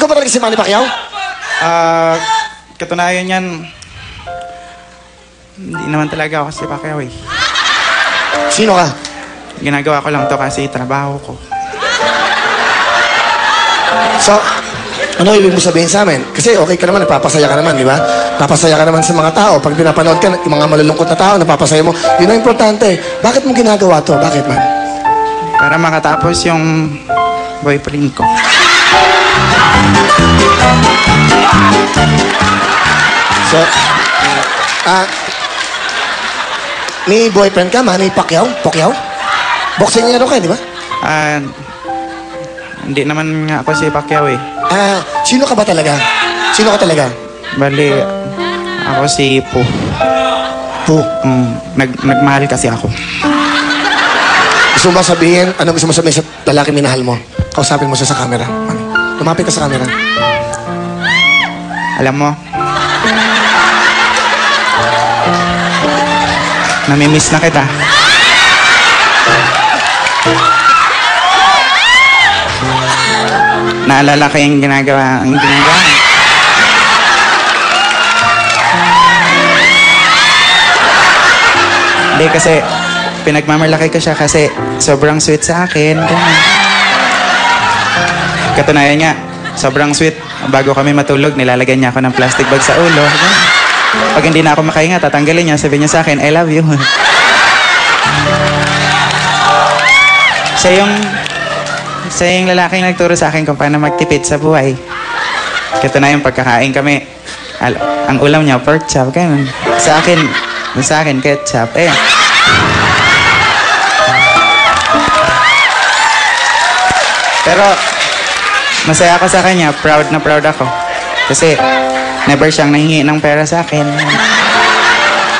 ikaw ba talaga si Manny Pacquiao? Katunayan yan, hindi naman talaga ako si Pacquiao eh. Sino ka? Ginagawa ko lang to kasi trabaho ko. So, ano ibig mo sabihin sa amin? Kasi okay ka naman, napapasaya ka naman, di ba? Napapasaya ka naman sa mga tao. Pag pinapanood ka, yung mga malulungkot na tao, napapasaya mo. Yun ang importante. Bakit mo ginagawa to? Bakit, man? Para makatapos yung boyfriend ko. So, may boyfriend ka, Manny Pacquiao? Pacquiao? Boksingero ka, di ba? Hindi naman nga ako si Pacquiao eh. Sino ka ba talaga? Sino ka talaga? Bali, ako si Po. Po? Nagmahal kasi ako. Gusto mo ba sabihin, ano gusto mo sabihin sa lalaki minahal mo? Kausapin mo siya sa camera. Manny. Lumapit ka sa camera. Alam mo, namimiss na kita. Naalala ko yung ginagawa. Hindi kasi pinagmamalaki ko siya kasi sobrang sweet sa akin. Katunayan nga, sobrang sweet. Bago kami matulog, nilalagyan niya ako ng plastic bag sa ulo. Pag hindi na ako makahinga, tatanggalin niya. Sabihin niya sa akin, I love you. Siya yung lalaking nagturo sa akin kung paano magtipid sa buhay. Katunayan, pagkakain kami, ang ulam niya, pork chop. Ganun. Sa akin, ketchup. Pero, masaya ako sa kanya. Proud na proud ako. Kasi, never siyang nahingi ng pera sa akin.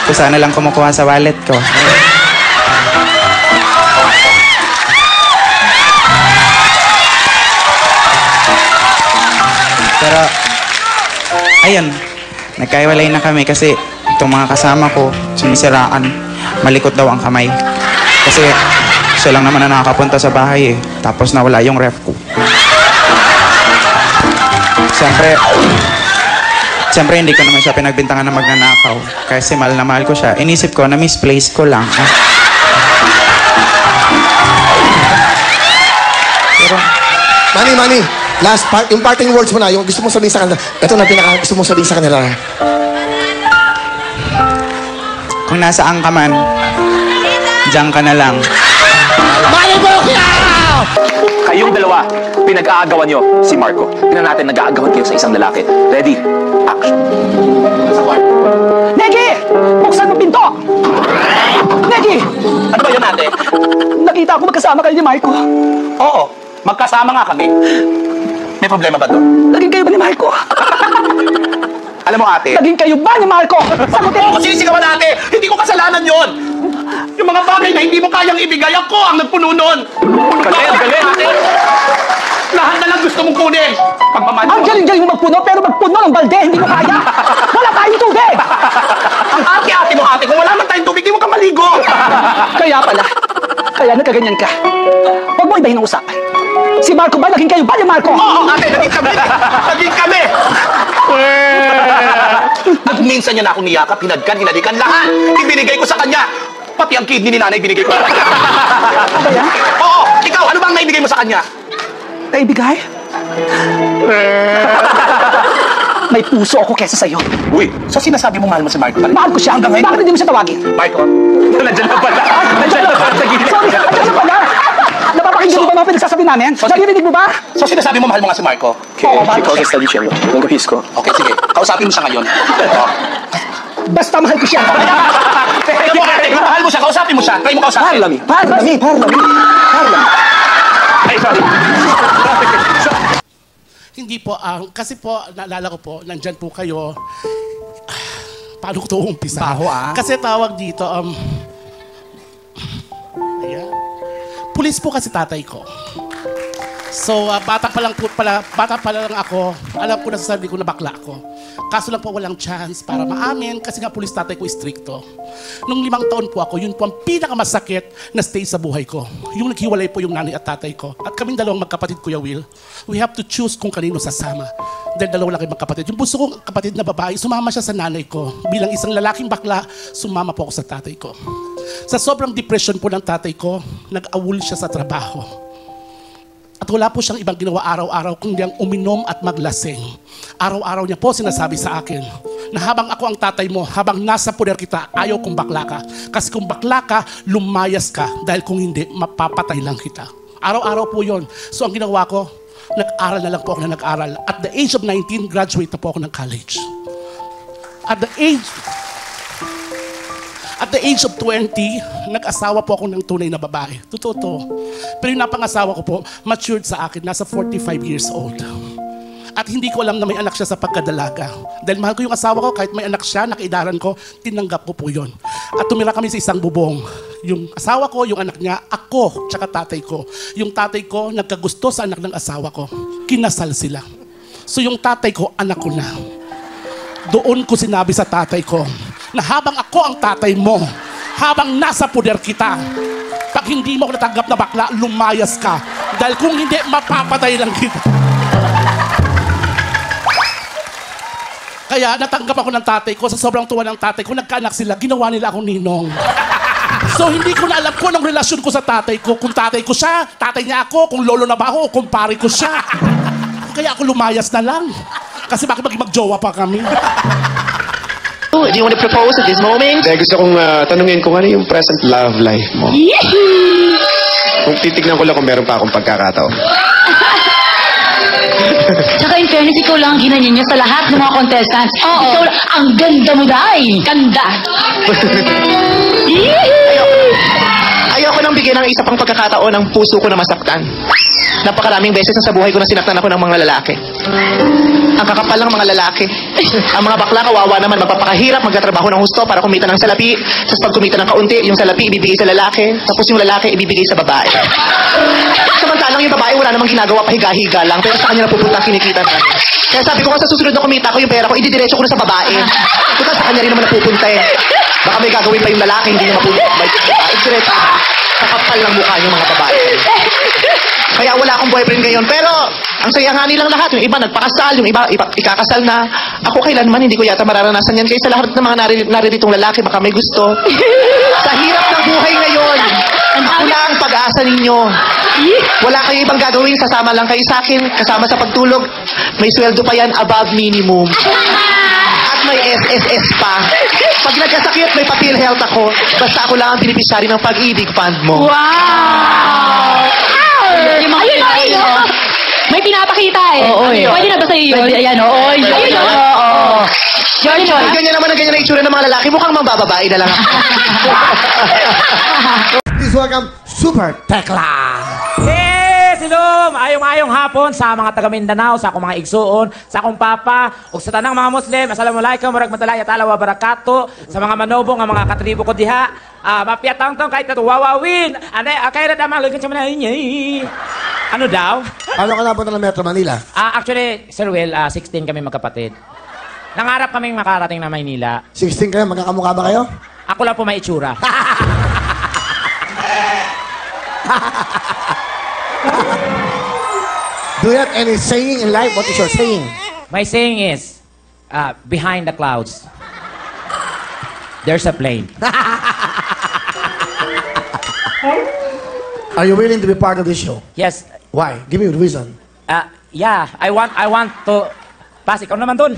Kung sana lang kumukuha sa wallet ko. Pero, ayun. Nagkaiwalay na kami kasi itong mga kasama ko, sinisiraan. Malikot daw ang kamay. Kasi, siya lang naman na nakakapunta sa bahay eh. Tapos nawala yung ref ko. Siyempre, hindi ko naman siya pinagbintangan na magnanakaw. Kasi mahal na mahal ko siya. Inisip ko na misplace ko lang. Pero, Manny, last part, yung parting words mo na, yung gusto mong sabihin sa kanila. Ito na pinaka gusto mong sabihin sa kanila. Kung nasaan ka man, diyan ka na lang. Manny Pacquiao! Kayong dalawa, pinag-aagawan nyo si Marco. Tingnan natin, nag-aagawan kayo sa isang lalaki. Ready? Action. Negi! Buksan mo pinto! Negi! Ano ba yun, ate? Nakita ko magkasama kayo ni Marco. Oo, magkasama nga kami. May problema ba doon? Naging kayo ba ni Marco? Alam mo, ate, Naging kayo ba ni Marco? Sagutin! ako sinisigawan, ate! Hindi ko kasalanan yon. Yung mga bagay na hindi mo kayang ibigay, ako ang nagpuno nun. Galing, ate. Lahat na lang gusto mong kunin. Pagmamahal Ang mo. galing-galing mo magpuno, pero magpuno ng balde, hindi mo kaya. Wala tayong tubig! Ang ate-ate mo, ate, kung wala man tayong tubig, di mo ka maligo. Kaya pala, kaya nagkaganyan ka. Huwag mo ibahin ang usapan. Si Marco ba? Naging kayo ba ni Marco? Oo, ate, naging kami. Naging kami. At minsan niya na akong niyakap, hinadkan, hinalikan, lahat. Ibinigay ko sa kanya. Pati ang kidney ni nanay binigay ko. Ano yan? Oo, ikaw, ano bang naibigay mo sa kanya? Kaibigay? May puso ako kesa sa'yo. Uy, so sinasabi mo mahal mo si Marco pa rin? Mahal ko siya. Hanggang ngayon? Bakit hindi mo siya tawagin? Marco, nandiyan na pala. Nandiyan na pala sa gilid. Sorry, ano pala? Napapakinggan mo ba mga pinagsasabi namin? Naririnig mo ba? So sinasabi mo mahal mo nga si Marco? Oo, mahal ko Ikaw siya. study siya. Okay, sige. Kausapin mo siya ngayon. Basta mahal ko siya. Ikaw mo, ate, kung mahal mo siya, kausapin mo siya. Try mo kausapin. Parlami. Ay, sorry. Hindi po, kasi po, naalala ko po, nandyan po kayo. Paano ko ito umpisa? Baho, Kasi tawag dito, ayan. Pulis po kasi tatay ko. So, bata pa lang ako, alam ko na sa sarili ko na bakla ako. Kaso lang po walang chance para maamin kasi nga pulis tatay ko stricto. Nung 5 taon po ako, yun po ang pinakamasakit na stage sa buhay ko. Yung naghiwalay po yung nanay at tatay ko. At kaming dalawang magkapatid, Kuya Will, we have to choose kung kanino sasama. Dahil dalawa lang kayo magkapatid. Yung bunso kong kapatid na babae, sumama siya sa nanay ko. Bilang isang lalaking bakla, sumama po ako sa tatay ko. Sa sobrang depression po ng tatay ko, nag-awol siya sa trabaho. At wala po siyang ibang ginawa araw-araw kundi ang uminom at maglasing. Araw-araw niya po sinasabi sa akin na habang ako ang tatay mo, habang nasa poder kita, ayaw kong bakla ka. Kasi kung bakla ka, lumayas ka. Dahil kung hindi, mapapatay lang kita. Araw-araw po yon. So ang ginawa ko, nag-aral na lang po ako na nag-aral. At the age of 19, graduate na po ako ng college. At the age of 20, nag-asawa po ako ng tunay na babae. Totoo to. Pero yung napangasawa ko po, matured sa akin, nasa 45 years old. At hindi ko alam na may anak siya sa pagkadalaga. Dahil mahal ko yung asawa ko, kahit may anak siya, nakaidaran ko, tinanggap ko po yun. At tumira kami sa isang bubong. Yung asawa ko, yung anak niya, ako, tsaka tatay ko. Yung tatay ko, nagkagusto sa anak ng asawa ko. Kinasal sila. So yung tatay ko, anak ko na. Doon ko sinabi sa tatay ko, na habang ako ang tatay mo, habang nasa poder kita, pag hindi mo ako natanggap na bakla, lumayas ka. Dahil kung hindi, mapapatay lang kita. Kaya natanggap ako ng tatay ko, sa sobrang tuwa ng tatay ko, nagkaanak sila, ginawa nila akong ninong. So hindi ko na alam kung anong relasyon ko sa tatay ko. Kung tatay ko siya, tatay niya ako, kung lolo na ba ako, kung pare ko siya. Kaya ako lumayas na lang. Kasi bakit magjowa pa kami? Do you want to propose at this moment? Gusto kong tanungin kung ano yung present love life mo. Kung titignan ko lang kung meron pa akong pagkakataon. Tsaka in fairness, ikaw lang ang ginanyan niya sa lahat ng mga contestants. Oo. Ikaw lang, ang ganda mo dahil. Ganda. Ayoko nang bigyan ng isa pang pagkakataon ng puso ko na masaktan. Napakaraming beses na sa buhay ko na sinaktan ako ng mga lalaki. Ang kakapal ng mga lalaki. Ang mga bakla, kawawa naman, magpapakahirap, magtatrabaho ng husto para kumita ng salapi. Tapos pag kumita ng kaunti, yung salapi ibibigay sa lalaki. Tapos yung lalaki ibibigay sa babae. Samantalang yung babae wala namang ginagawa, pahiga-higa lang. Pero sa kanya napupunta ang kinikita na. Kaya sabi ko, sa susunod na kumita ko yung pera ko, ididiretso ko na sa babae. Kasi sa kanya rin naman napupunta eh. Baka may gagawin pa yung lalaki, hindi niya mapupunta. Diretso. Kakapal ng mukha yung mga babae. Kaya wala akong boyfriend ngayon. Pero, ang saya nga nilang lahat. Yung iba nagpakasal, yung iba ikakasal na. Ako kailanman, hindi ko yata mararanasan yan. Kaya sa lahat ng mga narirитong lalaki, baka may gusto. Sa hirap ng buhay ngayon, ako na ang pag-asa ninyo. Wala kayo ibang gagawin, sasama lang kayo sa akin, kasama sa pagtulog. May sweldo pa yan, above minimum. At may SSS pa. Pag nagkasakit, may pa-PhilHealth ako. Basta ako lang ang beneficiary ng pag-ibig fund mo. Wow! Ayun o, ayun. May pinapakita eh. Oo, eh. Pwede na ba sa'yo yun? Ayan, oo. Ayun o, oo. George, ganyan naman ang ganyan na itsura ng mga lalaki. Mukhang mambababae na lang ako. Please welcome Super Tekla. Yes! Hello! Maayong hapon sa mga taga Mindanao, sa akong mga igsuon, sa akong papa, ug sa tanang mga Muslim. Assalamualaikum warahmatullahi wa barakatuh. Sa mga manobong, ang mga katribo ko diha. Mapiatang-tang kahit na wawawin. Kaya na damang lagyan siya manahin. Ano daw? Paano ka napunta ng Metro Manila? Actually, Sir Will, 16 kami magkapatid. Nangarap kaming makarating na Maynila. 16 kayo? Magkakamukha ba kayo? Ako lang po may itsura. Do you have any saying in life? What is your saying? My saying is, behind the clouds, there's a plane. Are you willing to be part of this show? Yes. Why? Give me a reason. Yeah, I want to... Pas, ikaw naman dun.